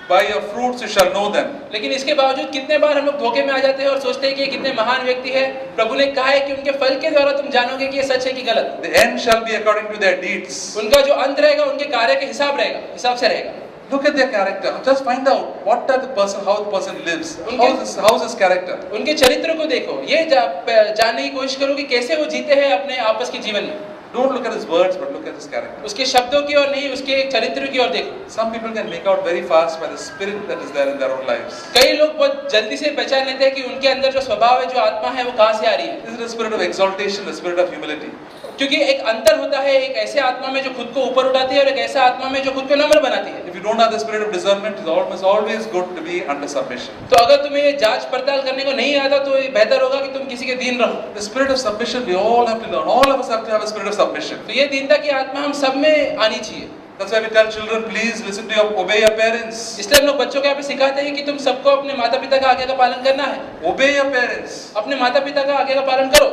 by your fruits you shall know them. लेकिन इसके बावजूद कितने बार हम लोग धोखे में आ जाते हैं और सोचते हैं कि ये कितने महान व्यक्ति है। प्रभु ने कहा है कि उनके फल के द्वारा तुम जानोगे कि ये सच है कि गलत। The end shall be according to their deeds. उनका जो अंत रहेगा उनके कार्य के हिसाब से रहेगा। Look at their character. Just find out what are the person, how the person lives. How is his character? उनके चरित्र को देखो, ये जानने की कोशिश करो कि कैसे वो जीते हैं अपने आपस के जीवन में। Don't look at his words, but look at his character. उसके शब्दों की ओर नहीं, उसके चरित्र की ओर देखो। Some people can make out very fast by the spirit that is there in their own lives. कई लोग बहुत जल्दी से पहचान लेते हैं कि उनके अंदर जो स्वभाव है, जो आत्मा है, वो कहाँ से आ रही है। This is the spirit of exaltation, the spirit of humility. क्योंकि एक अंतर होता है एक ऐसे आत्मा में जो खुद को ऊपर उठाती है और एक ऐसा आत्मा में जो खुद को नम्र बनाती है। If you don't have the spirit of discernment, it's always good to be under submission. तो अगर तुम्हें जांच पड़ताल करने को नहीं आता तो ये बेहतर होगा कि तुम किसी के अधीन रहो। The spirit of submission we all have to learn. All of us have to have a spirit of submission. तो ये दीनता की आत्मा हम सब में आनी चाहिए। That's why we tell children, please listen to obey your parents. इसलिए हम लोग बच्चों को यहाँ पे सिखाते हैं कि तुम सबको अपने माता पिता का आज्ञा का पालन करना है। Obey your parents. अपने माता पिता का आज्ञा का पालन करो।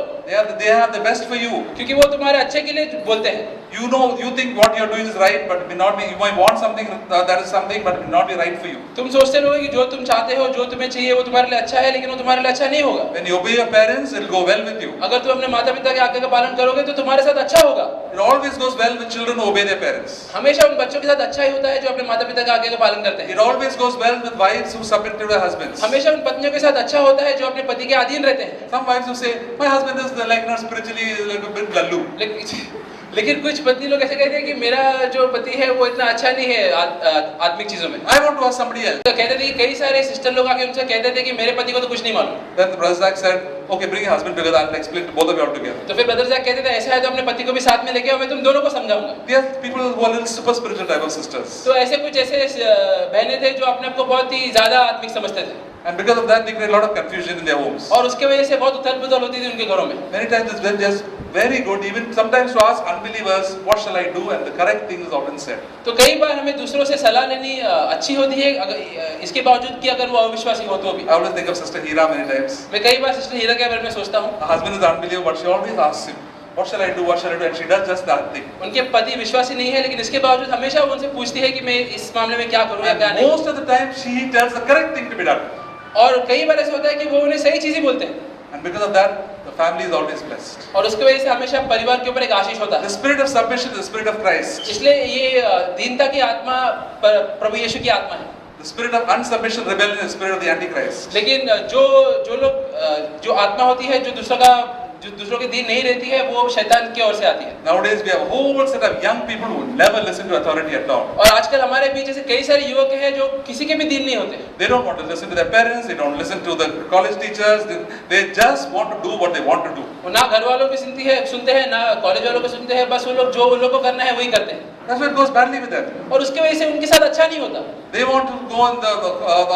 They have the best for you. क्योंकि वो तुम्हारे अच्छे के लिए बोलते हैं। You know, you think what you're doing is right, but it may not be. You might want something that is something, but it may not be right for you. तुम सोचते रहोगे कि जो तुम चाहते हो, जो तुम्हें चाहिए, वो तुम्हारे लिए अच्छा है, लेकिन वो तुम्हारे लिए अच्छा नहीं होगा। When you obey your parents, it'll go well with you. अगर तुम अपने माता पिता के आज्ञा का पालन करोगे तो तुम्हारे साथ अच्छा होगा। It always goes well with children who obey their parents. हमेशा उन बच्चों के साथ अच्छा ही होता है जो अपने माता पिता का आज्ञा का पालन करते हैं। It always goes well with wives who submit to their husbands. हमेशा उन पत्नियों के साथ अच्छा होता है जो अपने पति के अधीन रहते हैं। Some wives who say, my husband is like not spiritually like a bit lallu. लेकिन कुछ पत्नी लोग ऐसे कहते हैं कि मेरा जो पति है वो इतना अच्छा नहीं है आत्मिक चीजों में। I want to ask somebody else. तो कहते थे कि कई सारे सिस्टर लोग आके उनसे कहते थे कि मेरे पति को तो कुछ नहीं मालूम। Then the brother Zach said, okay, bring your husband together. I'll explain to both of you all together. तो फिर ब्रदर जैक कहते थे ऐसा है तो अपने पति को भी साथ में लेके आओ, मैं तुम दोनों को समझाऊंगा। There are people who are little super spiritual type of sisters. तो ऐसे कुछ ऐसे बहनें थे जो अपने आप को बहुत ही ज्यादा आत्मिक समझते थे। And because of that, they create a lot of confusion in their homes. और उसके वजह से बहुत उथल पुथल होती थी उनके घरों में। Many times it's just very good, even sometimes to ask unbelievers, what shall I do? And the correct thing is often said. तो कई बार हमें दूसरों से सलाह लेनी अच्छी होती है, अगर इसके बावजूद कि अगर वो अविश्वासी हो तो भी। I always think of Sister Hira many times. मैं कई बार सिस्टर हीरा के बारे में सोचता हूँ। Her husband is unbeliever, but she always asks him, what shall I do? What shall I do? And she does just that thing. उनके पति विश्वासी नहीं है लेकिन इसके बावजूद हमेशा वो उनसे पूछती है कि मैं इस मामले में क्या करूँ या क्या And नहीं। most of the time, she tells the correct thing to be done. और कई बार ऐसा होता है कि वो उन्हें सही चीज ही बोलते हैं। And because of that, the family is always blessed. और उसकी वजह से हमेशा परिवार के ऊपर एक आशीष होता The है। spirit of submission is the spirit of Christ. इसलिए ये दीनता की आत्मा प्रभु यीशु की आत्मा है। The spirit of unsubmission, rebellion is the spirit of the Antichrist. लेकिन जो लोग जो आत्मा होती है जो दूसरों के दीन नहीं रहती है वो शैतान की ओर से आती है। Nowadays we have a whole set of young people who never listen to authority at all. और आजकल हमारे बीच ऐसे कई सारे युवक हैं जो किसी के भी दीन नहीं होते। They don't want to listen to their parents, they don't listen to the college teachers, they just want to do what they want to do. वो ना घर वालों की सुनते हैं ना कॉलेज वालों को सुनते हैं, बस वो लोग जो उन लोगों को करना है वही करते हैं। That's why it goes badly with them. और उसकी वजह से उनके साथ अच्छा नहीं होता। They want to go in the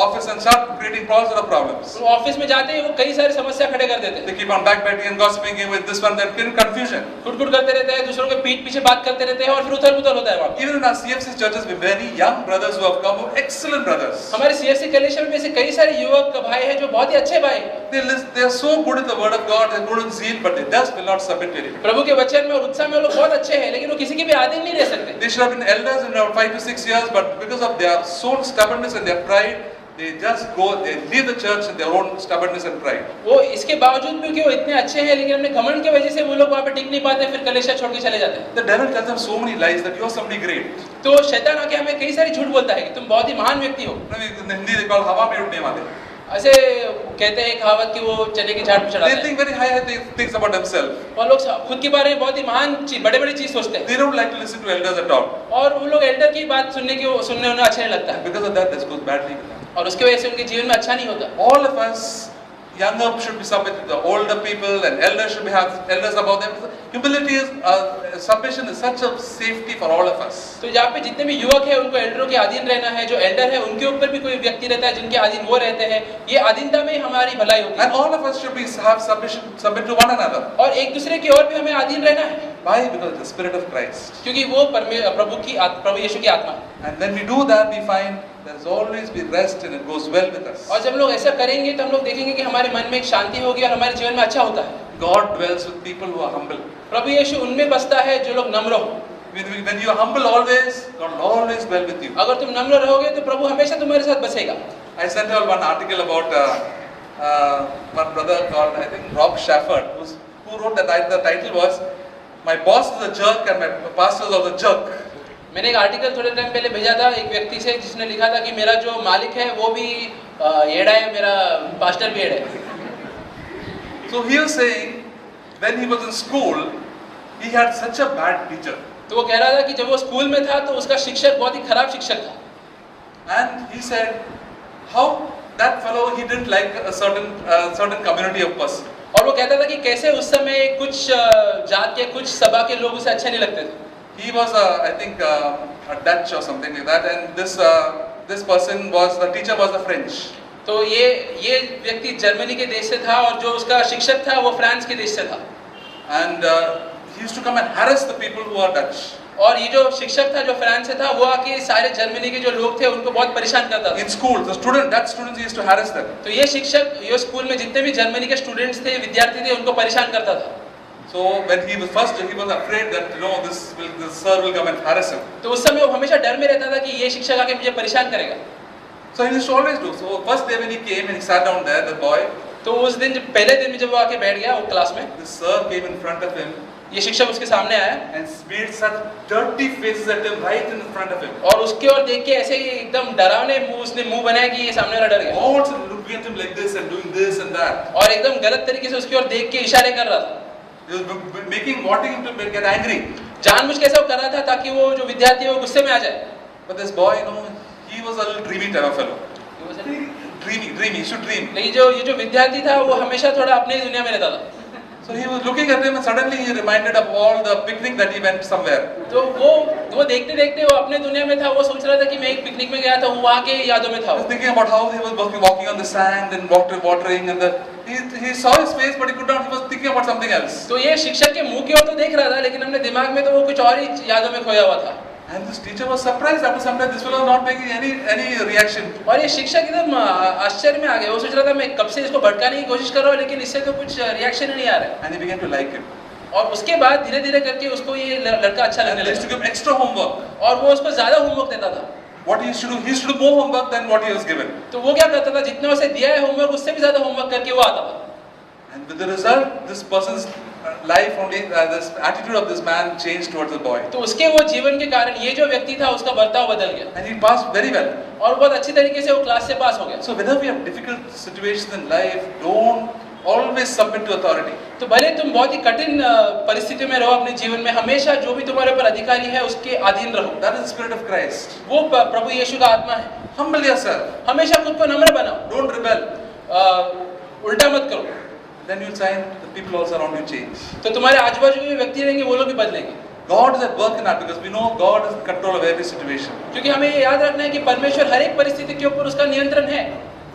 office and start creating all sort of problems. वो ऑफिस में जाते ही वो कई सारी समस्या खड़े कर देते हैं। They keep on backbiting and gossiping with this one, that creating confusion. कुट करते रहते हैं, दूसरों के पीठ पीछे बात करते रहते हैं और फिर उथल-पुथल होता है वहाँ पे। Even in our CFC churches, we have many young brothers who have come, excellent brothers. हमारे CFC कलेक्शन में से कई सारे युवक भाई हैं जो बहुत ही अच्छे भाई हैं। They are so good in the word of God, they are good in zeal, but they just will not submit to it. प्रभु के वचन में और उत्साह में वो लोग बहुत अच्छे हैं, लेकिन वो किसी के भी अधीन नहीं रह सकते। They should have been elders in around 5 to 6 years, but because of their soul stubbornness and their pride, they just go, they leave the church in their own stubbornness and pride. वो इसके बावजूद भी कि वो इतने अच्छे हैं, लेकिन अपने घमंड की वजह से वो लोग वहाँ पे टिक नहीं पाते, फिर कलेशा छोड़ के चले जाते हैं। The devil tells them so many lies that you are somebody great. तो शैतान आके हमें कई सारी झूठ बोलता है कि तुम बहुत ही महान व्यक्ति हो। In Hindi they call हवा में उड़ने वाले. ऐसे कहते हैं कहावत कि वो चने की झाड़ पे चढ़ाते They हैं। think very high things about themselves. और लोग खुद के बारे में बहुत ही महान बड़े-बड़े चीज सोचते हैं। They don't like to listen to elders at all. और वो लोग एल्डर की बात सुनने उन्हें अच्छा नहीं लगता है। Because of that, this goes badly with them. और उसकी वजह से उनके जीवन में अच्छा नहीं होता। All of us, younger should be submitted to the older people, and elders should have elders above them. Humility is, submission is such a safety for all of us. तो यहाँ पे जितने भी युवक हैं उनको एल्डरों के अधीन रहना है। जो एल्डर है उनके ऊपर भी कोई व्यक्ति रहता है जिनके अधीन वो रहते हैं। ये अधीनता में हमारी भलाई होती है। And all of us should have submit to one another. और एक दूसरे की ओर भी हमें अधीन रहना है। Why? Because of the Spirit of Christ. क्योंकि वो प्रभु यीशु की आत्मा है। And when we do that, we find there's always be rest and it goes well with us. और जब लोग ऐसा करेंगे तो हम लोग देखेंगे कि हमारे मन में एक शांति होगी और हमारे जीवन में अच्छा होता है। God dwells with people who are humble. प्रभु यीशु उनमें बसता है जो लोग नम्र हो। When you are humble always, God will always dwell with you. अगर तुम नम्र रहोगे तो प्रभु हमेशा तुम्हारे साथ बसेगा। I sent out one article about one brother called, I think, Rob Shafford, who wrote that the title was, "My boss is a jerk and my pastor is also a jerk." मैंने एक article थोड़े time पहले भेजा था एक व्यक्ति से जिसने लिखा था कि मेरा जो मालिक है वो भी येड़ा है, मेरा पास्टर भी येड़ा है। So he was saying, when he was in school, he had such a bad teacher. तो वो कह रहा था कि जब वो स्कूल में था तो उसका शिक्षक बहुत ही खराब शिक्षक था। And he said, how that fellow, he didn't like a certain community of person. और वो कहता था कि कैसे उस समय कुछ जात के कुछ सभा के लोग उसे अच्छे नहीं लगते थे। He was, I think, a Dutch or something like that, and this person was, the teacher was a French. तो ये व्यक्ति जर्मनी के देश से था और जो उसका शिक्षक था वो फ्रांस के देश से था। And he used to come and harass the people who are Dutch. और ये जो शिक्षक था जो फ्रांस से था वो आके सारे जर्मनी के जो लोग थे उनको बहुत परेशान करता था। In school, Dutch students, he used to harass them. तो ये शिक्षक ये स्कूल में जितने भी जर्मनी के स्टूडेंट्स थे विद्यार्थी थे उनको परेशान करता था। So when he was afraid that this sir will come and harass him. तो उस समय वो हमेशा डर में रहता था कि ये शिक्षक आके मुझे परेशान करेगा। So he used to always do. So first day when he came and he sat down there, the boy, तो उस दिन पहले दिन में जब वो आके बैठ गया वो क्लास में, the sir came in front of him ये शिक्षक उसके सामने आया and made such dirty faces at him right in front of him. और उसके ओर देख के ऐसे ही एकदम डरावने उसने मुंह बनाया कि ये सामने वाला डर गया। All looking at him like this and doing this and that. और एकदम गलत तरीके से उसकी ओर देख के इशारे कर रहा था। He was wanting him to get angry. जानबूझ के ऐसा कर रहा था ताकि वो जो विद्यार्थी है वो गुस्से में आ जाए। But this boy, he was a little dreamy type of fellow. Dreamy, he should dream. लेकिन ये जो विद्यार्थी था वो हमेशा थोड़ा अपनी ही दुनिया में रहता था। So he was looking at him and suddenly he reminded of all the picnic that he went somewhere. तो वो देखते देखते वो अपने दुनिया में था। वो सोच रहा था कि मैं एक पिकनिक में गया था, वो वहाँ के यादों में था। He was thinking about how he was walking on the sand and watering and he saw his face but he could not, he was thinking about something else. तो ये शिक्षक के मुंह की ओर तो देख रहा था लेकिन अपने दिमाग में तो वो कुछ और ही यादों में खोया हुआ था। And this teacher was surprised after some time. This fellow was not making any reaction. और ये शिक्षक एकदम आश्चर्य में आ गया। वो सोच रहा था मैं कब से इसको भटकाने की कोशिश कर रहा हूँ लेकिन इससे तो कुछ रिएक्शन ही नहीं आ रहा है। And he began to like him. और उसके बाद धीरे धीरे करके उसको ये लड़का अच्छा लगने And he used to लगा give extra homework. और वो उसको ज्यादा होमवर्क देता था। What he used to do, he used to do more homework than what he was given. तो वो क्या करता था, जितना उसे दिया है होमवर्क उससे भी ज्यादा होमवर्क करके वो आता था। And with the result, this person's life only, this attitude of this man changed towards the boy. तो उसके वो जीवन के कारण ये जो व्यक्ति था उसका बर्ताव बदल गया And he passed very well. और बहुत अच्छी तरीके से वो क्लास से पास हो गया। So whenever we have difficult situations in life, don't always submit to authority. तो भले तुम बहुत ही कठिन परिस्थितियों में रहो अपने जीवन में, हमेशा जो भी तुम्हारे ऊपर अधिकारी है उसके अधीन रहो। That is the spirit of Christ. वो प्रभु यीशु का आत्मा है। Humble yourself. हमेशा खुद को नम्र बनाओ, Don't rebel. उल्टा मत करो। Then you'll find the people also around you change. तो तुम्हारे आजू बाजू के व्यक्ति रहेंगे वो लोग भी बदलेंगे। God is at work in that because we know God is in control of every situation. क्योंकि हमें ये याद रखना है कि परमेश्वर हर एक परिस्थिति के ऊपर उसका नियंत्रण है।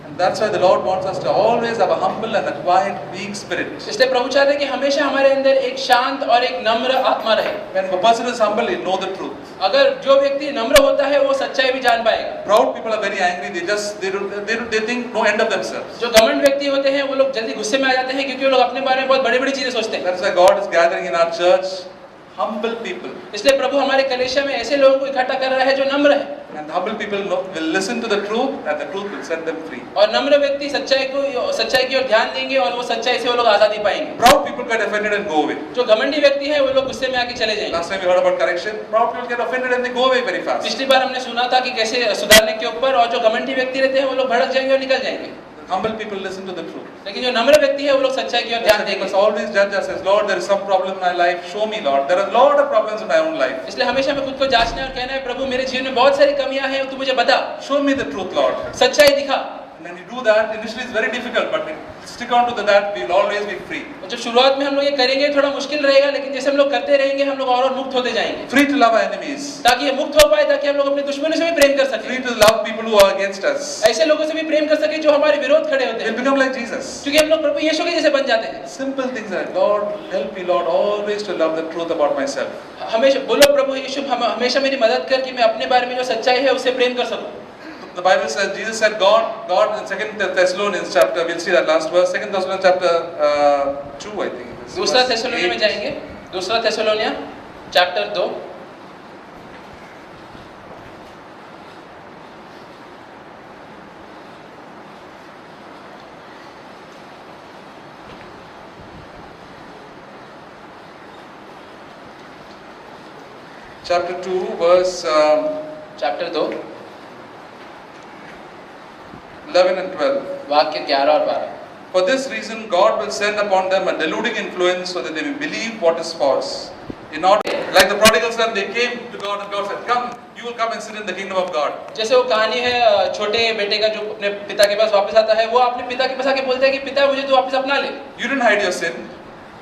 And that's why the Lord wants us to always have a humble and a quiet, weak spirit. इसलिए प्रभु चाहते हैं कि हमेशा हमारे अंदर एक शांत और एक नम्र आत्मा रहे। When a person is humble, he'll know the truth. अगर जो व्यक्ति नम्र होता है वो सच्चाई भी जान पाएगा। Proud people are very angry. They think no end of themselves. जो घमंड व्यक्ति होते हैं वो लोग जल्दी गुस्से में आ जाते हैं क्योंकि वो लोग अपने बारे में बहुत बड़ी-बड़ी चीजें सोचते हैं। That's why God is gathering in our church humble people. इसलिए प्रभु हमारे कलीसिया में ऐसे लोगों को इकट्ठा कर रहा है जो नम्र है। And humble people will listen to the truth, and the truth will set them free. और नम्र व्यक्ति सच्चाई की ओर ध्यान देंगे और वो सच्चाई से वो लोग आजादी पाएंगे। Proud people get offended and go away. जो घमंडी व्यक्ति है वो लोग गुस्से में आके चले जाएंगे। Last time we heard about correction. Proud people get offended and they go away very fast. पिछली बार हमने सुना था कि कैसे सुधारने के ऊपर, और जो घमंडी व्यक्ति रहते हैं वो लोग भड़क जाएंगे और निकल जाएंगे। Humble people listen to the truth. लेकिन जो नम्र व्यक्ति है वो लोग सच्चाई की ओर ध्यान We देंगे। must always judge ourselves. Lord, there is some problem in my life. Show me, Lord. There are a lot of problems in my own life. इसलिए हमेशा हमें खुद को जांचना है और कहना है प्रभु मेरे जीवन में बहुत सारी कमियां हैं, तू मुझे बता, Show me the truth, Lord. सच्चाई दिखा। And when you do that, initially it's very difficult, but we stick on to that, we will always be free. और जब शुरुआत में हम लोग ये करेंगे थोड़ा मुश्किल रहेगा, लेकिन जैसे हम लोग करते रहेंगे हम लोग और मुक्त होते जाएंगे। Free to love our enemies. ताकि ये मुक्त हो पाए, ताकि हम लोग अपने दुश्मनों से भी प्रेम कर सकें। Free to love people who are against us. ऐसे लोगों से भी प्रेम कर सकें जो हमारे विरोध खड़े होते We'll हैं, become like Jesus. क्योंकि हम लोग प्रभु यीशु के जैसे बन जाते हैं। Simple things like, Lord, help me, Lord, always to love the truth about myself. हमेशा बोलो प्रभु यीशु हमेशा मेरी मदद कर कि मैं अपने बारे में जो सच्चाई है उससे प्रेम कर सकूं। The Bible says, Jesus said, God in 2 Thessalonians chapter, we'll see that last verse, 2 Thessalonians chapter 2, I think. it is, दूसरा verse थेसलोनिया में 8. जाएंगे, दूसरा Thessalonians chapter 2। Chapter 2, verse chapter 2 11 and 12. वाक्य 11 और 12। For this reason, God will send upon them a deluding influence so that they may believe what is false. In order, like the prodigal son, they came to God and God said, "Come, you will come and sit in the kingdom of God." जैसे वो कहानी है छोटे बेटे का जो अपने पिता के पास वापस आता है, वो अपने पिता के पास आके बोलता है कि पिता मुझे तू वापस अपना ले। You didn't hide your sin.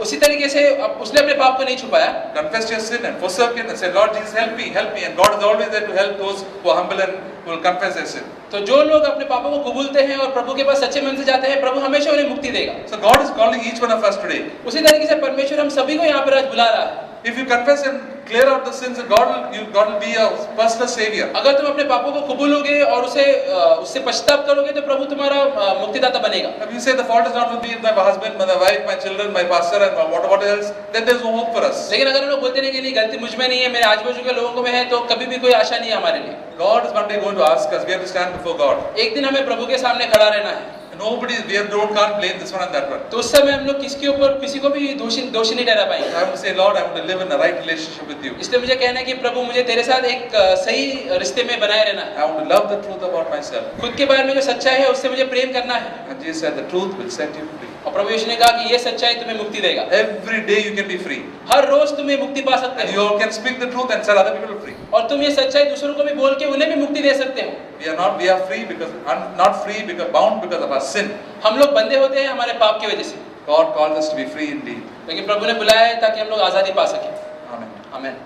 उसी तरीके से उसने अपने पाप को नहीं छुपाया, Confess your sin and forsake it and say, "Lord Jesus, help me, help me." And God is always there to help those who are humble and who will confess their sin. तो जो लोग अपने पापों को कबूलते हैं और प्रभु के पास सच्चे मन से जाते हैं, प्रभु हमेशा उन्हें मुक्ति देगा। So God is calling each one of us today. उसी तरीके से परमेश्वर हम सभी को यहाँ पर आज बुला रहा है। If you confess and clear out the sins, God will be a personal savior. अगर तुम अपने पापों को कबूलोगे और उससे पश्चाताप करोगे तो प्रभु तुम्हारा मुक्तिदाता बनेगा। If you say the fault is not with me, my husband, my wife, my children, my pastor, and what else, then there is no hope for us. लेकिन अगर हम लोग बोलते रहेंगे नहीं गलती मुझ में नहीं है, मेरे आजू-बाजू के लोगों को में है, तो कभी भी कोई आशा नहीं है हमारे लिए। God is one day going to ask us. We have to stand before God. एक दिन हमें प्रभु के सामने खड़ा रहना है। Can't blame this one and that one. तो उस समय हम लोग किसी को भी दोषी नहीं ठहरा पाएंगे। I have to say, Lord, I want to live in a right relationship with you. इसलिए मुझे कहना है कि प्रभु मुझे तेरे साथ एक सही रिश्ते में बनाए रहना है। I want to love the truth about myself. खुद के बारे में जो सच्चाई है उससे मुझे प्रेम करना है। And Jesus said, the truth will set you free. और प्रभु यीशु ने कहा कि ये सच्चाई तुम्हें मुक्ति देगा। Every day you can be free. हर रोज तुम्हें मुक्ति पा सकते And हो। you can speak the truth and set other people free. और तुम ये सच्चाई दूसरों को भी बोल के उन्हें भी मुक्ति दे सकते हो। We are free not free because bound because of our sin. हम लोग बंधे होते हैं हमारे पाप की वजह से, God called us to be free indeed. लेकिन प्रभु ने बुलाया है ताकि हम लोग आजादी पा सकें। Amen. आमीन।